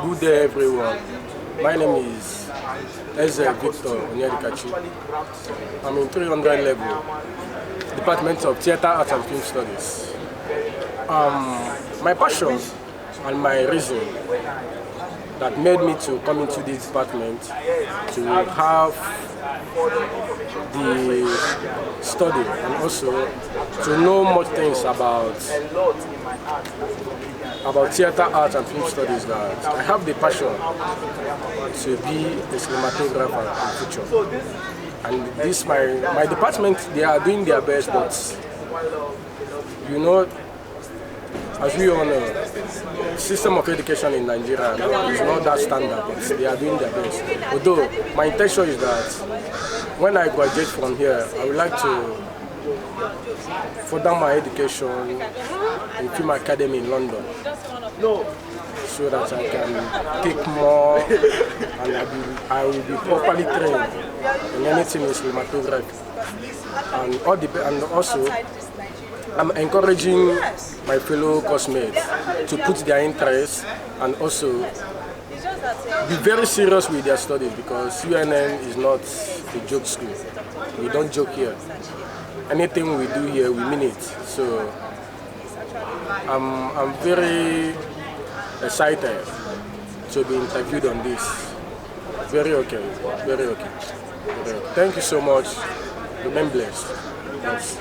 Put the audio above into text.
Good day, everyone. My name is Eze Victor Onyedikachi. I'm in 300 level, Department of Theatre, Arts and Film Studies. My passion and my reason that made me to come into this department to have the study and also to know more things about theatre, art and film studies, that I have the passion to be a cinematographer in the future. And this my department, they are doing their best, but you know, as we all know, system of education in Nigeria is not that standard, but they are doing their best. Although my intention is that when I graduate from here, I would like to further my education in Film Academy in London, so that I can take more and I will be properly trained in anything in cinematography. And also, I'm encouraging my fellow classmates to put their interest and also be very serious with their studies, because UNN is not a joke school. We don't joke here. Anything we do here, we mean it. So I'm very excited to be interviewed on this. Very okay, very okay. Thank you so much. Remain blessed. Yes.